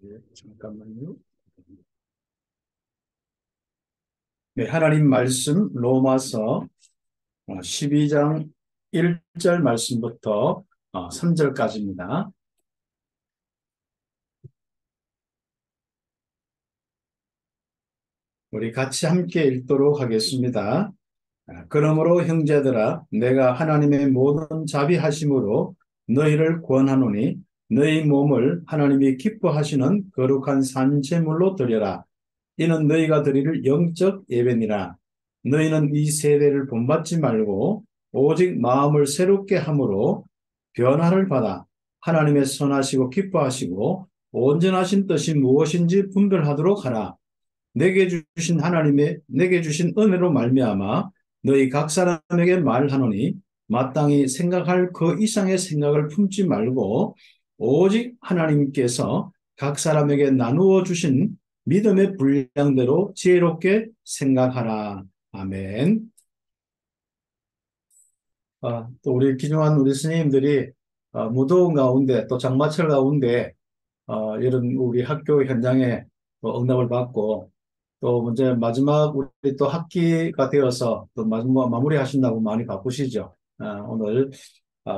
잠깐만요. 네, 하나님 말씀 로마서 12장 1절 말씀부터 3절까지입니다. 우리 같이 함께 읽도록 하겠습니다. 그러므로 형제들아 내가 하나님의 모든 자비하심으로 너희를 권하노니 너희 몸을 하나님이 기뻐하시는 거룩한 산제물로 드려라. 이는 너희가 드릴 영적 예배니라. 너희는 이 세대를 본받지 말고 오직 마음을 새롭게 함으로 변화를 받아 하나님의 선하시고 기뻐하시고 온전하신 뜻이 무엇인지 분별하도록 하라. 내게 주신 은혜로 말미암아 너희 각 사람에게 말하노니 마땅히 생각할 그 이상의 생각을 품지 말고 오직 하나님께서 각 사람에게 나누어 주신 믿음의 분량대로 지혜롭게 생각하라. 아멘. 또 우리 귀중한 우리 스님들이 무더운 가운데 또 장마철 가운데 이런 우리 학교 현장에 또 응답을 받고 또 이제 마지막 우리 또 학기가 되어서 또 마지막 마무리 하신다고 많이 바쁘시죠. 오늘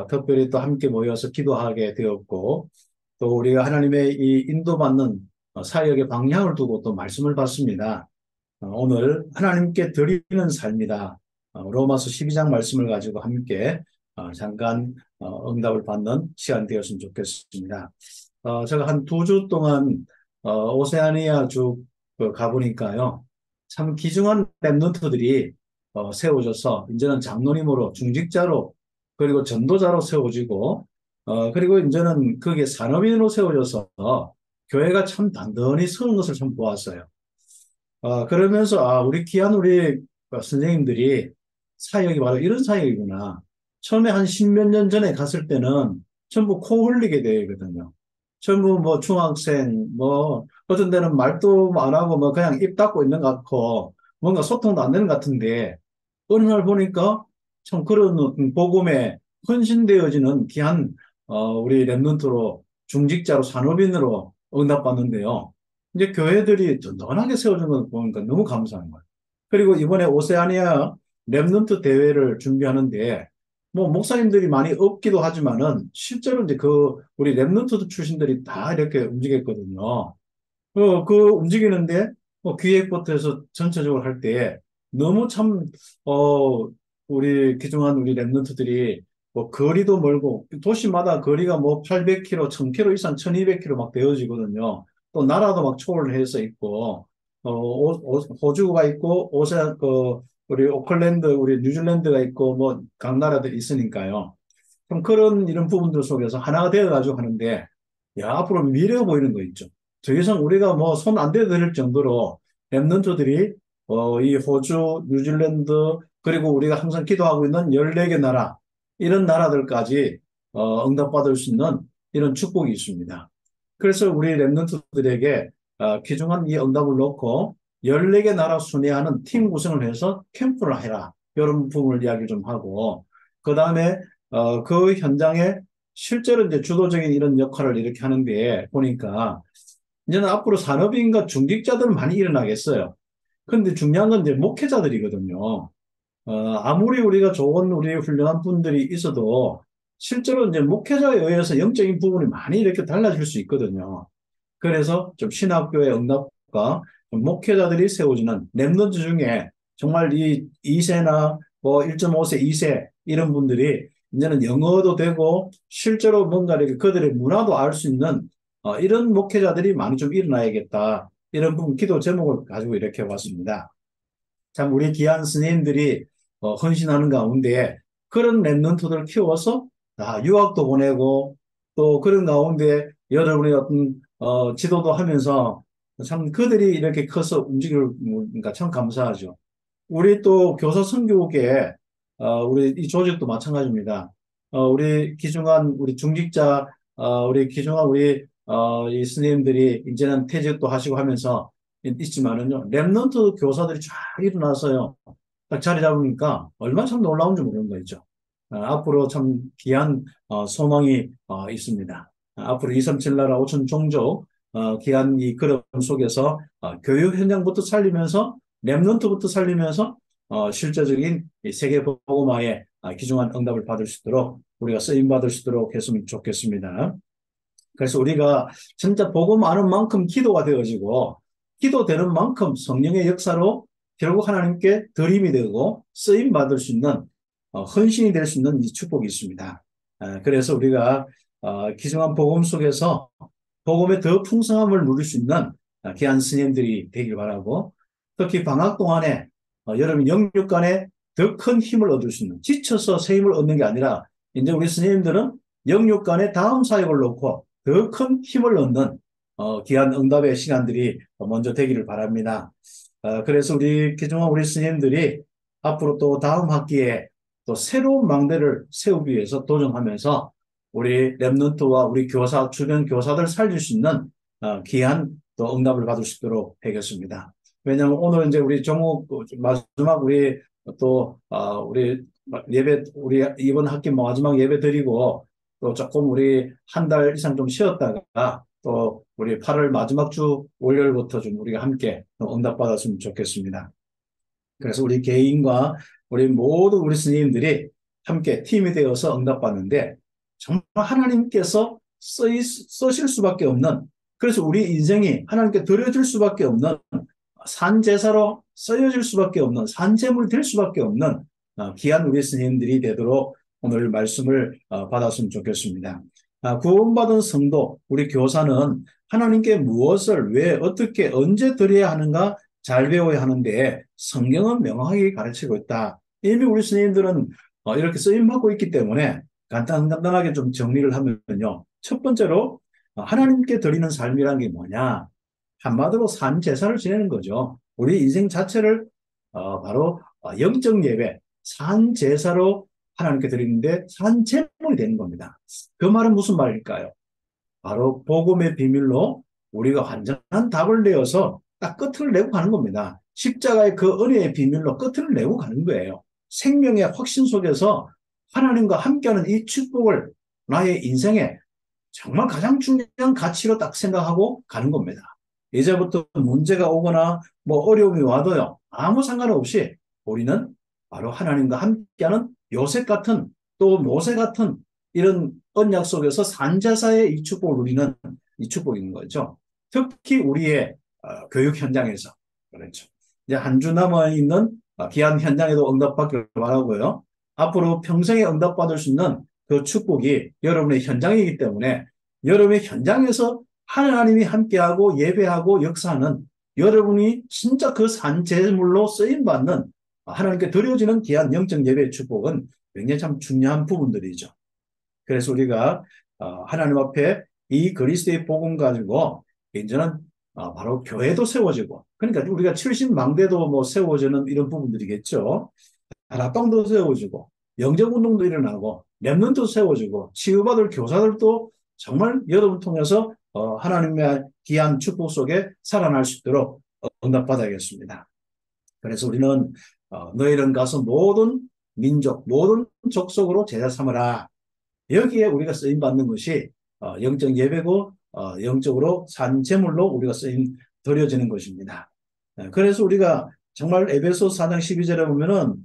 특별히 또 함께 모여서 기도하게 되었고 또 우리가 하나님의 이 인도받는 사역의 방향을 두고 또 말씀을 받습니다. 오늘 하나님께 드리는 삶이다. 로마서 12장 말씀을 가지고 함께 잠깐 응답을 받는 시간 되었으면 좋겠습니다. 제가 한 2주 동안 오세아니아 쭉 가보니까요. 참 귀중한 랩런트들이 세워져서 이제는 장로님으로 중직자로 그리고 전도자로 세워지고 그리고 이제는 그게 산업인으로 세워져서 교회가 참 단단히 서는 것을 참 보았어요. 그러면서 우리 귀한 우리 선생님들이 사역이 바로 이런 사역이구나. 처음에 한 십몇 년 전에 갔을 때는 전부 코 흘리게 되거든요. 전부 뭐 중학생, 뭐 어떤 데는 말도 안 하고 뭐 그냥 입 닫고 있는 것 같고 뭔가 소통도 안 되는 것 같은데 어느 날 보니까 참 그런 복음에 헌신되어지는 귀한 우리 랩런트로 중직자로 산업인으로 응답받는데요. 이제 교회들이 든든하게 세워진 걸 보니까 너무 감사한 거예요. 그리고 이번에 오세아니아 랩런트 대회를 준비하는데 뭐 목사님들이 많이 없기도 하지만은 실제로 이제 그 우리 랩런트 출신들이 다 이렇게 움직였거든요. 그 움직이는데 기획부터 해서 전체적으로 할 때 너무 참 우리 귀중한 우리 랩런트들이 뭐 거리도 멀고 도시마다 거리가 뭐 800km, 1000km 이상 1200km 막 되어지거든요. 또 나라도 막 초월해서 있고 호주가 있고 우리 오클랜드 우리 뉴질랜드가 있고 뭐 각 나라들이 있으니까요. 그럼 그런 이런 부분들 속에서 하나가 되어 가지고 하는데 야 앞으로 미래 보이는 거 있죠. 더 이상 우리가 뭐 손 안 대드릴 정도로 랩런트들이 이 호주, 뉴질랜드 그리고 우리가 항상 기도하고 있는 14개 나라 이런 나라들까지 응답받을 수 있는 이런 축복이 있습니다. 그래서 우리 랩런트들에게 귀중한 이 응답을 놓고 14개 나라 순회하는 팀 구성을 해서 캠프를 해라. 이런 부분을 이야기 좀 하고 그 다음에 그 현장에 실제로 이제 주도적인 이런 역할을 이렇게 하는데 보니까 이제는 앞으로 산업인과 중직자들은 많이 일어나겠어요. 그런데 중요한 건 이제 목회자들이거든요. 아무리 우리가 좋은 우리 훌륭한 분들이 있어도 실제로 이제 목회자에 의해서 영적인 부분이 많이 이렇게 달라질 수 있거든요. 그래서 좀 신학교의 응답과 좀 목회자들이 세워지는 랩런트 중에 정말 이 2세나 뭐 1.5세, 2세 이런 분들이 이제는 영어도 되고 실제로 뭔가 이렇게 그들의 문화도 알 수 있는 이런 목회자들이 많이 좀 일어나야겠다. 이런 부분 기도 제목을 가지고 이렇게 왔습니다. 참 우리 귀한 스님들이 헌신하는 가운데 그런 랩런트들을 키워서 유학도 보내고 또 그런 가운데 여러분의 어떤 지도도 하면서 참 그들이 이렇게 커서 움직이니까 참 감사하죠. 우리 또 교사 선교국에 우리 이 조직도 마찬가지입니다. 우리 귀중한 우리 중직자 우리 귀중한 우리 이 스님들이 이제는 퇴직도 하시고 하면서 있지만은요 랩런트 교사들이 쫙 일어나서요 딱 자리 잡으니까 얼마나 참 놀라운지 모르는 거죠. 앞으로 참 귀한 소망이 있습니다. 앞으로 237 나라 5천 종족 귀한 이 그런 속에서 교육 현장부터 살리면서 랩런트부터 살리면서 실제적인 이 세계 복음화에 귀중한 응답을 받을 수 있도록 우리가 쓰임 받을 수 있도록 했으면 좋겠습니다. 그래서 우리가 진짜 복음 아는 만큼 기도가 되어지고 기도되는 만큼 성령의 역사로 결국 하나님께 드림이 되고 쓰임 받을 수 있는 헌신이 될 수 있는 이 축복이 있습니다. 그래서 우리가 귀중한 복음 속에서 복음의 더 풍성함을 누릴 수 있는 귀한 스님들이 되길 바라고 특히 방학 동안에 여러분 영육간에 더 큰 힘을 얻을 수 있는 지쳐서 새 힘을 얻는 게 아니라 이제 우리 스님들은 영육간에 다음 사역을 놓고 더 큰 힘을 얻는 귀한 응답의 시간들이 먼저 되기를 바랍니다. 그래서 우리 귀중한 우리 스님들이 앞으로 또 다음 학기에 또 새로운 망대를 세우기 위해서 도전하면서 우리 랩런트와 우리 교사, 주변 교사들 살릴 수 있는 귀한 또 응답을 받을 수 있도록 하겠습니다. 왜냐하면 오늘 이제 우리 종목 마지막 우리 또 우리 예배 우리 이번 학기 마지막 예배 드리고 또 조금 우리 한 달 이상 좀 쉬었다가 또 우리 8월 마지막 주 월요일부터 좀 우리가 함께 응답 받았으면 좋겠습니다. 그래서 우리 개인과 우리 모든 우리 스님들이 함께 팀이 되어서 응답받는데 정말 하나님께서 쓰실 수밖에 없는 그래서 우리 인생이 하나님께 드려질 수밖에 없는 산제사로 쓰여질 수밖에 없는 산제물이 될 수밖에 없는 귀한 우리 스님들이 되도록 오늘 말씀을 받았으면 좋겠습니다. 구원받은 성도, 우리 교사는 하나님께 무엇을 왜 어떻게 언제 드려야 하는가 잘 배워야 하는데 성경은 명확하게 가르치고 있다. 이미 우리 스님들은 이렇게 쓰임받고 있기 때문에 간단하게 좀 정리를 하면요. 첫 번째로 하나님께 드리는 삶이란 게 뭐냐? 한마디로 산 제사를 지내는 거죠. 우리 인생 자체를 바로 영적 예배, 산 제사로 하나님께 드리는데 산 제물이 되는 겁니다. 그 말은 무슨 말일까요? 바로 복음의 비밀로 우리가 완전한 답을 내어서 딱 끝을 내고 가는 겁니다. 십자가의 그 은혜의 비밀로 끝을 내고 가는 거예요. 생명의 확신 속에서 하나님과 함께하는 이 축복을 나의 인생에 정말 가장 중요한 가치로 딱 생각하고 가는 겁니다. 이제부터 문제가 오거나 뭐 어려움이 와도요. 아무 상관없이 우리는 바로 하나님과 함께하는 요셉 같은 또 모세 같은 이런 언약 속에서 산자사의 이 축복을 누리는 이 축복인 거죠. 특히 우리의 교육 현장에서 그렇죠. 이제 한 주 남아있는 귀한 현장에도 응답받기를 바라고요. 앞으로 평생에 응답받을 수 있는 그 축복이 여러분의 현장이기 때문에 여러분의 현장에서 하나님이 함께하고 예배하고 역사하는 여러분이 진짜 그 산재물로 쓰임받는 하나님께 드려지는 귀한 영적 예배의 축복은 굉장히 참 중요한 부분들이죠. 그래서 우리가 하나님 앞에 이 그리스도의 복음 가지고 이제는 바로 교회도 세워지고 그러니까 우리가 70망대도 뭐 세워지는 이런 부분들이겠죠. 다락방도 세워지고 영적운동도 일어나고 렘넌트도 세워지고 치유받을 교사들도 정말 여러분 통해서 하나님의 귀한 축복 속에 살아날 수 있도록 응답받아야겠습니다. 그래서 우리는 너희는 가서 모든 민족, 모든 족속으로 제자 삼으라. 여기에 우리가 쓰임받는 것이 영적 예배고 영적으로 산 제물로 우리가 쓰임 드려지는 것입니다. 그래서 우리가 정말 에베소 4장 12절에 보면은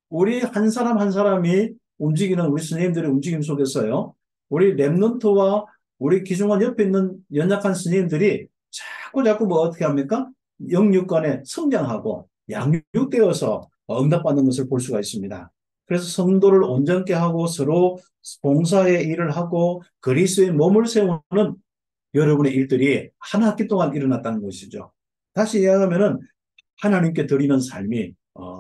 우리 한 사람 한 사람이 움직이는 우리 스님들의 움직임 속에서요. 우리 랩런트와 우리 기중한 옆에 있는 연약한 스님들이 자꾸 뭐 어떻게 합니까? 영육간에 성장하고 양육되어서 응답받는 것을 볼 수가 있습니다. 그래서 성도를 온전케 하고 서로 봉사의 일을 하고 그리스도의 몸을 세우는 여러분의 일들이 한 학기 동안 일어났다는 것이죠. 다시 이야기하면은 하나님께 드리는 삶이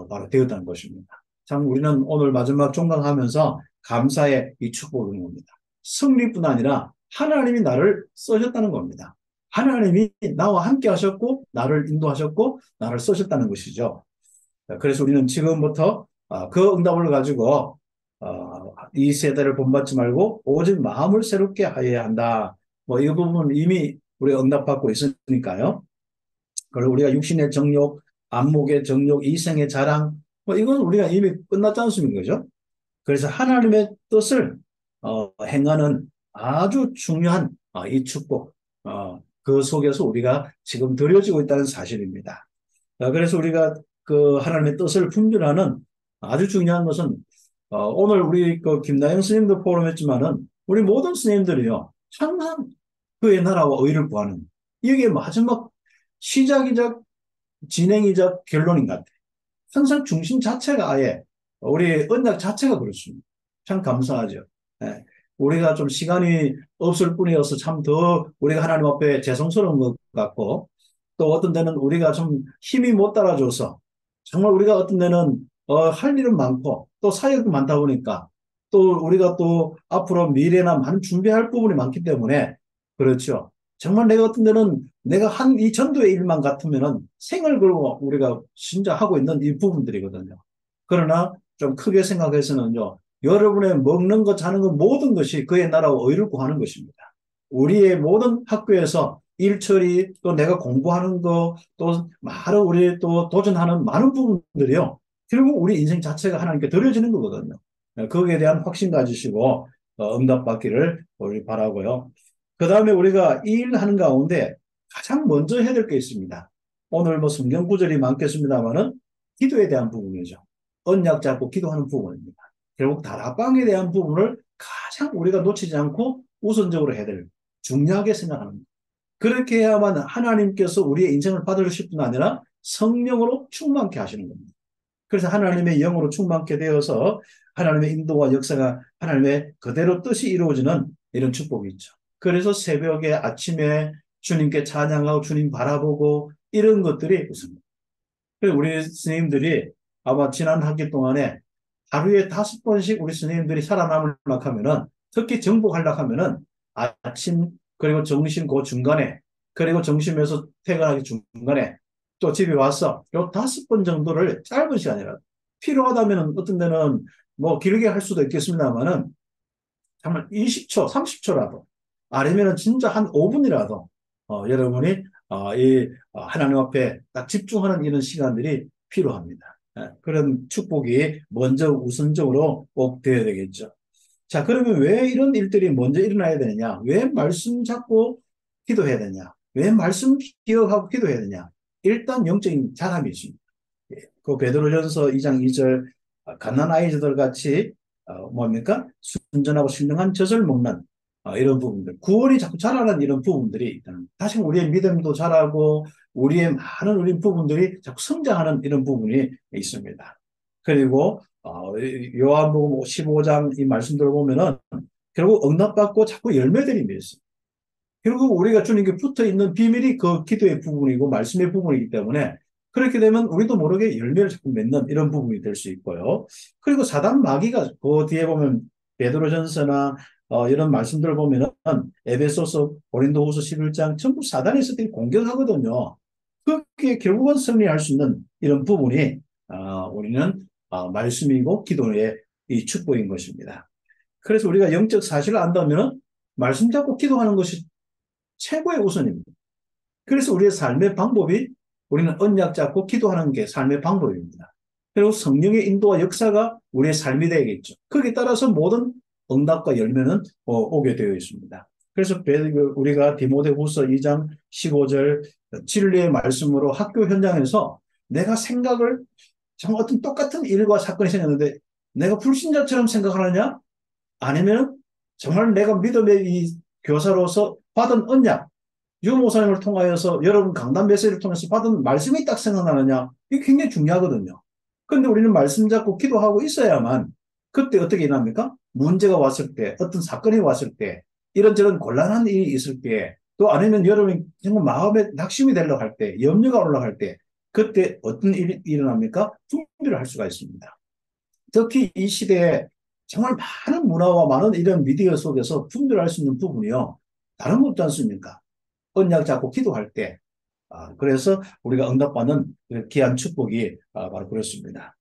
바로 되었다는 것입니다. 참 우리는 오늘 마지막 종강하면서 감사의 이 축복을 주는 겁니다. 승리뿐 아니라 하나님이 나를 써셨다는 겁니다. 하나님이 나와 함께 하셨고 나를 인도하셨고 나를 써셨다는 것이죠. 그래서 우리는 지금부터 그 응답을 가지고 이 세대를 본받지 말고 오직 마음을 새롭게 하여야 한다. 뭐 이 부분은 이미 우리 응답받고 있으니까요. 그리고 우리가 육신의 정욕, 안목의 정욕, 이생의 자랑, 뭐 이건 우리가 이미 끝났지 않습니까? 그죠? 그래서 하나님의 뜻을 행하는 아주 중요한 이 축복, 그 속에서 우리가 지금 들여지고 있다는 사실입니다. 그래서 우리가 그 하나님의 뜻을 품별하는 아주 중요한 것은 오늘 우리 그 김나영 스님도 포럼했지만은 우리 모든 스님들이요 항상 그의 나라와 의를 구하는 이게 마지막 시작이자 진행이자 결론인 것 같아요. 항상 중심 자체가 아예 우리 언약 자체가 그렇습니다. 참 감사하죠. 예. 우리가 좀 시간이 없을 뿐이어서 참 더 우리가 하나님 앞에 죄송스러운 것 같고 또 어떤 데는 우리가 좀 힘이 못 따라줘서 정말 우리가 어떤 데는 할 일은 많고 또 사역도 많다 보니까 또 우리가 또 앞으로 미래나 많은 준비할 부분이 많기 때문에 그렇죠. 정말 내가 어떤 데는 내가 한 이 전도의 일만 같으면은 생을 걸고 우리가 진짜 하고 있는 이 부분들이거든요. 그러나 좀 크게 생각해서는요. 여러분의 먹는 것, 자는 것 모든 것이 그의 나라와 의를 구하는 것입니다. 우리의 모든 학교에서 일처리 또 내가 공부하는 거 또 많은 우리 또 도전하는 많은 부분들이요. 결국 우리 인생 자체가 하나님께 드려지는 거거든요. 거기에 대한 확신 가지시고 응답받기를 우리 바라고요. 그 다음에 우리가 이 일 하는 가운데 가장 먼저 해야 될 게 있습니다. 오늘 뭐 성경 구절이 많겠습니다만은 기도에 대한 부분이죠. 언약 잡고 기도하는 부분입니다. 결국 다락방에 대한 부분을 가장 우리가 놓치지 않고 우선적으로 해야 될 중요하게 생각합니다. 그렇게 해야만 하나님께서 우리의 인생을 받으실 뿐 아니라 성령으로 충만케 하시는 겁니다. 그래서 하나님의 영으로 충만케 되어서 하나님의 인도와 역사가 하나님의 그대로 뜻이 이루어지는 이런 축복이 있죠. 그래서 새벽에 아침에 주님께 찬양하고 주님 바라보고 이런 것들이 있습니다. 그래서 우리 스님들이 아마 지난 학기 동안에 하루에 5번씩 우리 스님들이 살아남으려고 하면은 특히 정복하려고 하면은 아침 그리고 점심 그 중간에 그리고 점심에서 퇴근하기 중간에 또 집에 와서 요 5번 정도를 짧은 시간이라 필요하다면 어떤 데는 뭐 길게 할 수도 있겠습니다만은 정말 20초, 30초라도 아니면은 진짜 한 5분이라도 여러분이 하나님 앞에 딱 집중하는 이런 시간들이 필요합니다. 그런 축복이 먼저 우선적으로 꼭 되어야 되겠죠. 자, 그러면 왜 이런 일들이 먼저 일어나야 되느냐? 왜 말씀 잡고 기도해야 되냐? 왜 말씀 기억하고 기도해야 되냐? 일단 영적인 자람이 있습니다. 그 베드로전서 2장 2절 갓난아이들 같이 뭡니까? 순전하고 신령한 젖을 먹는 이런 부분들 구원이 자꾸 자라는 이런 부분들이 있다는 다시 우리의 믿음도 자라고 우리의 많은 우리 부분들이 자꾸 성장하는 이런 부분이 있습니다. 그리고 요한복음 15장 이 말씀들을 보면은 결국 응답받고 자꾸 열매들이 맺어요. 결국 우리가 주님께 붙어 있는 비밀이 그 기도의 부분이고 말씀의 부분이기 때문에 그렇게 되면 우리도 모르게 열매를 자꾸 맺는 이런 부분이 될 수 있고요. 그리고 사단 마귀가 그 뒤에 보면 베드로전서나 이런 말씀들을 보면은 에베소서, 고린도후서 11장 전부 사단의 것들이 공격하거든요. 그게 결국은 승리할 수 있는 이런 부분이 우리는 말씀이고 기도의 이 축복인 것입니다. 그래서 우리가 영적 사실을 안다면은 말씀 잡고 기도하는 것이 최고의 우선입니다. 그래서 우리의 삶의 방법이 우리는 언약 잡고 기도하는 게 삶의 방법입니다. 그리고 성령의 인도와 역사가 우리의 삶이 되겠죠. 거기에 따라서 모든 응답과 열매는 오게 되어 있습니다. 그래서 우리가 디모데후서 2장 15절 진리의 말씀으로 학교 현장에서 내가 생각을 정말 어떤 똑같은 일과 사건이 생겼는데 내가 불신자처럼 생각하느냐? 아니면 정말 내가 믿음의 이 교사로서 받은 언약, 유목사님을 통하여서 여러분 강단 메시지를 통해서 받은 말씀이 딱 생각나느냐? 이게 굉장히 중요하거든요. 그런데 우리는 말씀 잡고 기도하고 있어야만 그때 어떻게 일어납니까? 문제가 왔을 때, 어떤 사건이 왔을 때, 이런저런 곤란한 일이 있을 때, 또 아니면 여러분이 정말 마음에 낙심이 되려고 할 때, 염려가 올라갈 때, 그때 어떤 일이 일어납니까? 준비를 할 수가 있습니다. 특히 이 시대에 정말 많은 문화와 많은 이런 미디어 속에서 분별할 수 있는 부분이요. 다른 거 없지 않습니까? 언약 잡고 기도할 때. 그래서 우리가 응답받는 귀한 축복이 바로 그렇습니다.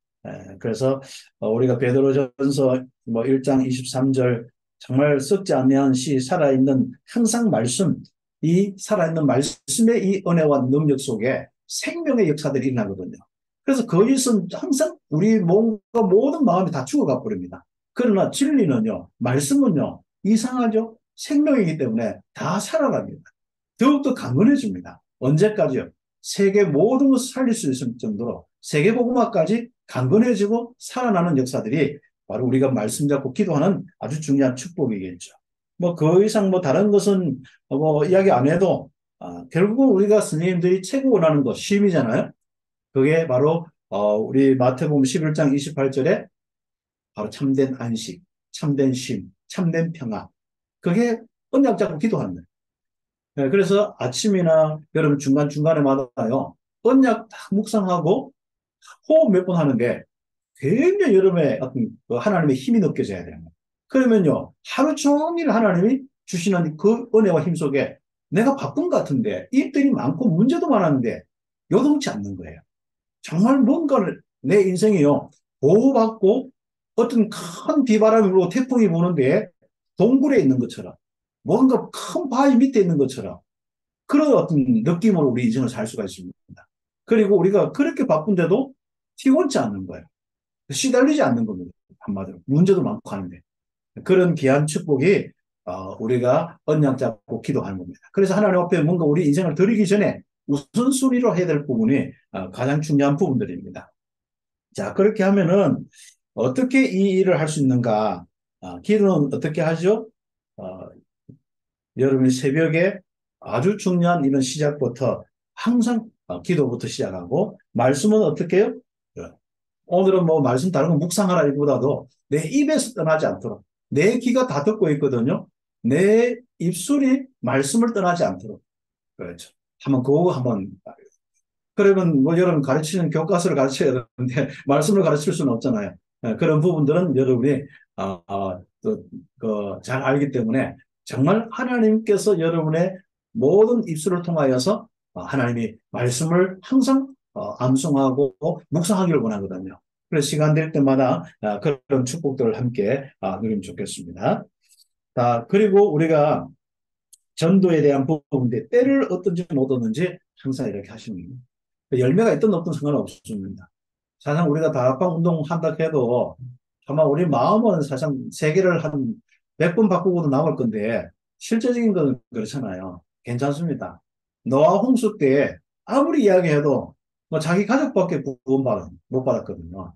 그래서 우리가 베드로전서 뭐 1장 23절 정말 썩지 않는 시 살아있는 항상 말씀, 이 살아있는 말씀의 이 은혜와 능력 속에 생명의 역사들이 일어나거든요. 그래서 거짓은 항상 우리 몸과 모든 마음이 다 죽어가 버립니다. 그러나 진리는요, 말씀은요, 이상하죠? 생명이기 때문에 다 살아갑니다. 더욱더 강건해집니다. 언제까지요? 세계 모든 것을 살릴 수 있을 정도로 세계복음화까지 강건해지고 살아나는 역사들이 바로 우리가 말씀 잡고 기도하는 아주 중요한 축복이겠죠. 뭐 그 이상 뭐 다른 것은 뭐 이야기 안 해도 결국은 우리가 스님들이 최고 원하는 것 쉼이잖아요. 그게 바로 우리 마태복음 11장 28절에 바로 참된 안식, 참된 쉼, 참된 평화. 그게 언약 잡고 기도하는 거예요. 네, 그래서 아침이나 여러분 중간중간에마다요, 언약 딱 묵상하고 호흡 몇 번 하는데 굉장히 여러분의 어떤 그 하나님의 힘이 느껴져야 돼요. 그러면요, 하루 종일 하나님이 주시는 그 은혜와 힘 속에 내가 바쁜 것 같은데, 일들이 많고 문제도 많았는데, 요동치 않는 거예요. 정말 뭔가를, 내 인생이요, 보호받고 어떤 큰 비바람이 불고 태풍이 부는데 동굴에 있는 것처럼, 뭔가 큰 바위 밑에 있는 것처럼, 그런 어떤 느낌으로 우리 인생을 살 수가 있습니다. 그리고 우리가 그렇게 바쁜데도 피곤치 않는 거예요. 시달리지 않는 겁니다. 한마디로. 문제도 많고 하는데. 그런 귀한 축복이 우리가 언약 잡고 기도하는 겁니다. 그래서 하나님 앞에 뭔가 우리 인생을 드리기 전에 우선순위로 해야 될 부분이 가장 중요한 부분들입니다. 자, 그렇게 하면은 어떻게 이 일을 할 수 있는가? 기도는 어떻게 하죠? 어, 여러분이 새벽에 아주 중요한 이런 시작부터 항상 기도부터 시작하고 말씀은 어떻게 해요? 오늘은 뭐 말씀 다른 거 묵상하라기보다도 내 입에서 떠나지 않도록 내 귀가 다 듣고 있거든요. 내 입술이 말씀을 떠나지 않도록. 그렇죠. 한번 그거 한번 그러면 뭐 여러분 가르치는 교과서를 가르쳐야 되는데 말씀을 가르칠 수는 없잖아요. 그런 부분들은 여러분이 잘 알기 때문에 정말 하나님께서 여러분의 모든 입술을 통하여서 하나님이 말씀을 항상 암송하고 묵상하기를 원하거든요. 그래서 시간 될 때마다 그런 축복들을 함께 누리면 좋겠습니다. 그리고 우리가 전도에 대한 부분인데 때를 얻든지 못 얻든지 항상 이렇게 하시는 거예요. 열매가 있든 없든 상관없습니다. 사실 우리가 다락방 운동 한다 해도 아마 우리 마음은 사실 세계를 한 100번 바꾸고도 남을 건데 실제적인 건 그렇잖아요. 괜찮습니다. 노아 홍수 때 아무리 이야기해도 뭐 자기 가족밖에 못 받았거든요.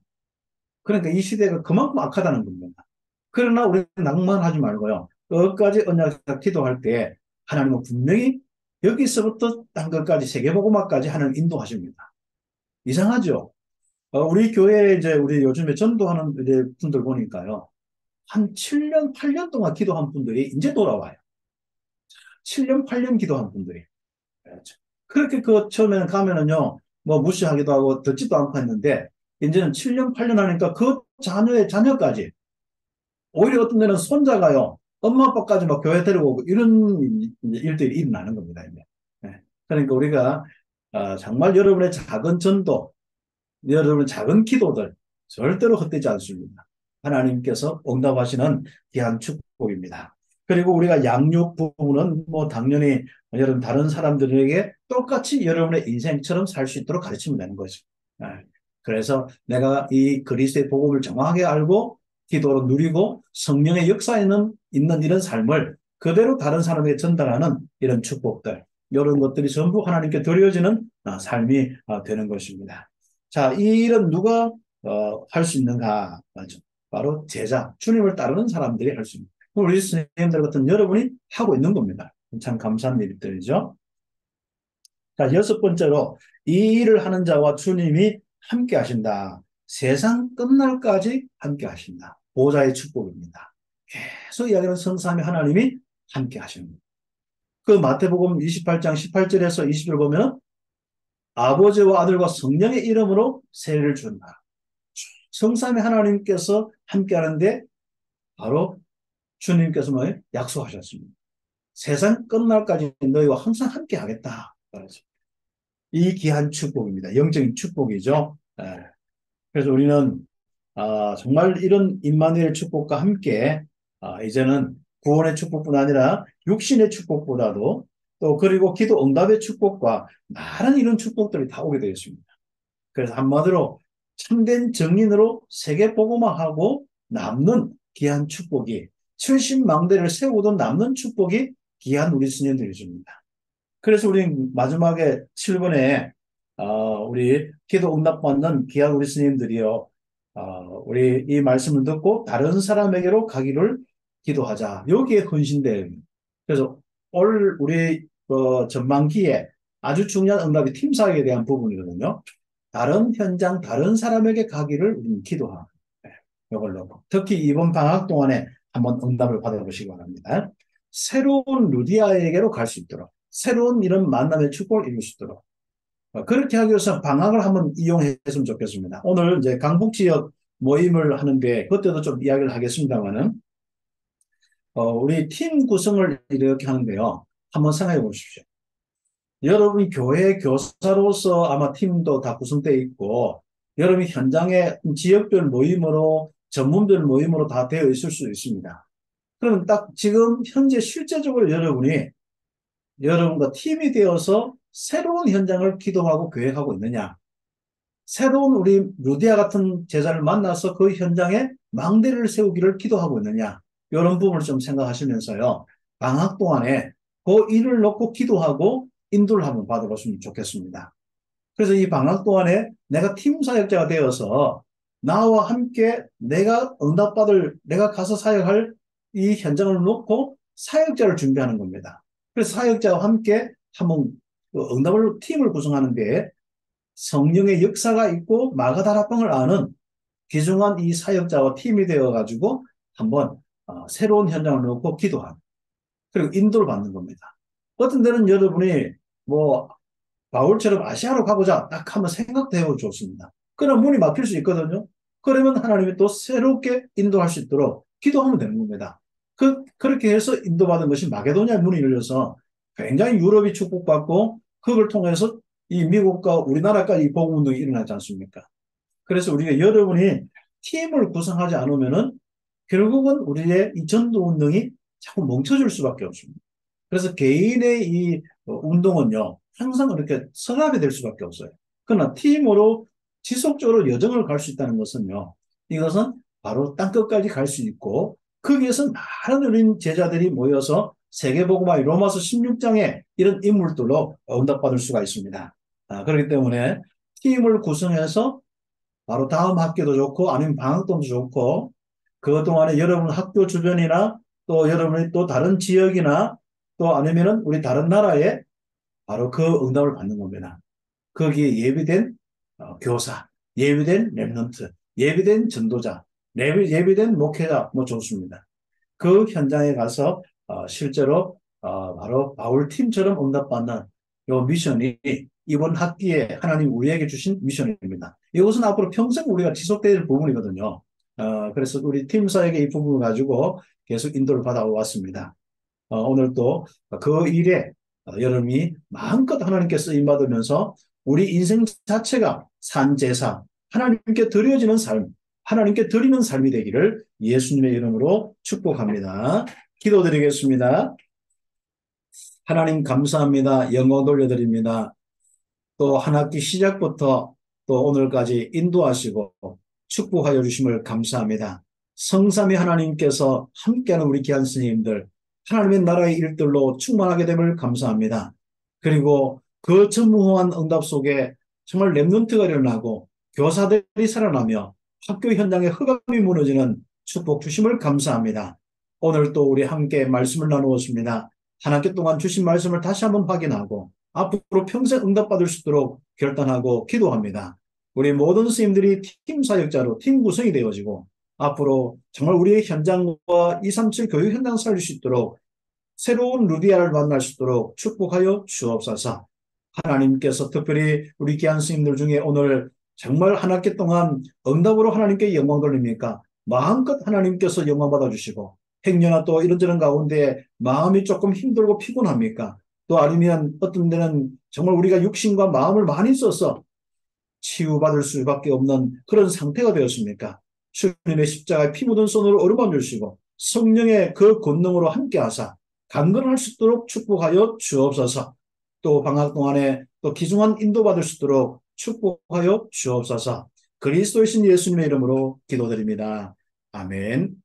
그러니까 이 시대가 그만큼 악하다는 겁니다. 그러나 우리는 낭만하지 말고요. 끝까지 언약을 기도할 때 하나님은 분명히 여기서부터 딴 것까지 세계복음화까지 하나님 인도하십니다. 이상하죠? 우리 교회에 이제 우리 요즘에 전도하는 이제 분들 보니까요. 한 7년, 8년 동안 기도한 분들이 이제 돌아와요. 7년, 8년 기도한 분들이. 그렇죠. 그렇게 그 처음에는 가면은요, 뭐 무시하기도 하고 듣지도 않고 했는데, 이제는 7년, 8년 하니까 그 자녀의 자녀까지, 오히려 어떤 데는 손자가요, 엄마 아빠까지 막 교회 데리고 오고 이런 일들이 일어나는 겁니다, 이제. 네. 그러니까 우리가 정말 여러분의 작은 전도, 여러분 작은 기도들 절대로 헛되지 않습니다. 하나님께서 응답하시는 귀한 축복입니다. 그리고 우리가 양육 부분은 뭐 당연히 여러분 다른 사람들에게 똑같이 여러분의 인생처럼 살 수 있도록 가르치면 되는 거죠. 그래서 내가 이 그리스도의 복음을 정확하게 알고 기도로 누리고 성령의 역사에는 있는 이런 삶을 그대로 다른 사람에게 전달하는 이런 축복들, 이런 것들이 전부 하나님께 드려지는 삶이 되는 것입니다. 자, 이 일은 누가 할 수 있는가? 맞죠? 바로 제자, 주님을 따르는 사람들이 할 수 있는. 우리 선생님들 같은 여러분이 하고 있는 겁니다. 참 감사한 일들이죠. 자, 여섯 번째로 이 일을 하는 자와 주님이 함께 하신다. 세상 끝날까지 함께 하신다. 보좌의 축복입니다. 계속 이야기하는 성삼위 하나님이 함께 하십니다. 그 마태복음 28장 18절에서 20절 보면 아버지와 아들과 성령의 이름으로 세례를 준다. 성삼위 하나님께서 함께 하는데 바로 주님께서 뭐예요? 약속하셨습니다. 세상 끝날까지 너희와 항상 함께 하겠다. 이 귀한 축복입니다. 영적인 축복이죠. 그래서 우리는 정말 이런 임마누엘 축복과 함께 이제는 구원의 축복뿐 아니라 육신의 축복보다도 또 그리고 기도 응답의 축복과 많은 이런 축복들이 다 오게 되었습니다. 그래서 한마디로 참된 정인으로 세계 복음화하고 남는 귀한 축복이 70망대를 세우던 남는 축복이 귀한 우리 스님들이 줍니다. 그래서 우리 마지막에 7번에 우리 기도 응답받는 귀한 우리 스님들이요. 우리 이 말씀을 듣고 다른 사람에게로 가기를 기도하자. 여기에 헌신돼요. 그래서 올 우리 전반기에 아주 중요한 응답이 팀 사역에 대한 부분이거든요. 다른 현장, 다른 사람에게 가기를 우리는 기도하고 이걸로 특히 이번 방학 동안에 한번 응답을 받아보시기 바랍니다. 새로운 루디아에게로 갈 수 있도록 새로운 이런 만남의 축복을 이룰 수 있도록 그렇게 하기 위해서 방학을 한번 이용했으면 좋겠습니다. 오늘 이제 강북 지역 모임을 하는데 그때도 좀 이야기를 하겠습니다만은 우리 팀 구성을 이렇게 하는데요. 한번 생각해 보십시오. 여러분이 교회 교사로서 아마 팀도 다 구성되어 있고 여러분이 현장에 지역별 모임으로 전문별 모임으로 다 되어 있을 수 있습니다. 그럼 딱 지금 현재 실제적으로 여러분이 여러분과 팀이 되어서 새로운 현장을 기도하고 계획하고 있느냐? 새로운 우리 루디아 같은 제자를 만나서 그 현장에 망대를 세우기를 기도하고 있느냐? 이런 부분을 좀 생각하시면서요. 방학 동안에 그 일을 놓고 기도하고 인도를 한번 받아보시면 좋겠습니다. 그래서 이 방학 동안에 내가 팀 사역자가 되어서 나와 함께 내가 응답받을, 내가 가서 사역할 이 현장을 놓고 사역자를 준비하는 겁니다. 그래서 사역자와 함께 한번 응답을 팀을 구성하는데 성령의 역사가 있고 마가다락방을 아는 귀중한 이 사역자와 팀이 되어가지고 한번 새로운 현장을 놓고 기도하고 그리고 인도를 받는 겁니다. 어떤 데는 여러분이 뭐 바울처럼 아시아로 가보자 딱 한번 생각도 해보면 좋습니다. 그럼 문이 막힐 수 있거든요. 그러면 하나님이 또 새롭게 인도할 수 있도록 기도하면 되는 겁니다. 그렇게 해서 인도받은 것이 마게도니아 문이 열려서 굉장히 유럽이 축복받고 그걸 통해서 이 미국과 우리나라까지 복음 운동이 일어나지 않습니까? 그래서 우리가 여러분이 팀을 구성하지 않으면은 결국은 우리의 이 전도 운동이 자꾸 멈춰질 수밖에 없습니다. 그래서 개인의 이 운동은요, 항상 그렇게 선압이 될 수밖에 없어요. 그러나 팀으로 지속적으로 여정을 갈 수 있다는 것은요, 이것은 바로 땅끝까지 갈 수 있고, 거기에서 많은 어린 제자들이 모여서 세계복음화 로마서 16장에 이런 인물들로 응답받을 수가 있습니다. 그렇기 때문에 팀을 구성해서 바로 다음 학기도 좋고, 아니면 방학도 좋고, 그동안에 여러분 학교 주변이나 또 여러분이 또 다른 지역이나 또 아니면은 우리 다른 나라에 바로 그 응답을 받는 겁니다. 거기에 예비된 교사, 예비된 랩런트, 예비된 전도자, 예비된 목회자 뭐 좋습니다. 그 현장에 가서 실제로 바로 바울 팀처럼 응답받는 요 미션이 이번 학기에 하나님 우리에게 주신 미션입니다. 이것은 앞으로 평생 우리가 지속될 부분이거든요. 그래서 우리 팀사에게 이 부분을 가지고 계속 인도를 받아왔습니다. 오늘 또 그 일에 여러분이 마음껏 하나님께 쓰임받으면서 우리 인생 자체가 산제사, 하나님께 드려지는 삶, 하나님께 드리는 삶이 되기를 예수님의 이름으로 축복합니다. 기도드리겠습니다. 하나님 감사합니다. 영광 돌려드립니다. 또 한 학기 시작부터 또 오늘까지 인도하시고 축복하여 주심을 감사합니다. 성삼위 하나님께서 함께하는 우리 귀한 스님들 하나님의 나라의 일들로 충만하게 됨을 감사합니다. 그리고 그 전무후한 응답 속에 정말 랩런트가 일어나고 교사들이 살아나며 학교 현장에 흑암이 무너지는 축복 주심을 감사합니다. 오늘 또 우리 함께 말씀을 나누었습니다. 한 학기 동안 주신 말씀을 다시 한번 확인하고 앞으로 평생 응답받을 수 있도록 결단하고 기도합니다. 우리 모든 스님들이 팀 사역자로 팀 구성이 되어지고 앞으로 정말 우리의 현장과 237 교육 현장 살릴 수 있도록 새로운 루디아를 만날 수 있도록 축복하여 주옵소서. 하나님께서 특별히 우리 귀한 스님들 중에 오늘 정말 한 학기 동안 응답으로 하나님께 영광 돌립니까? 마음껏 하나님께서 영광 받아주시고 행여나 또 이런저런 가운데 마음이 조금 힘들고 피곤합니까? 또 아니면 어떤 데는 정말 우리가 육신과 마음을 많이 써서 치유받을 수밖에 없는 그런 상태가 되었습니까? 주님의 십자가에 피 묻은 손으로 어루만 주시고 성령의 그 권능으로 함께하사 강건할 수 있도록 축복하여 주옵소서. 또 방학 동안에 또 귀중한 인도받을 수 있도록 축복하여 주옵소서. 그리스도의 신 예수님의 이름으로 기도드립니다. 아멘.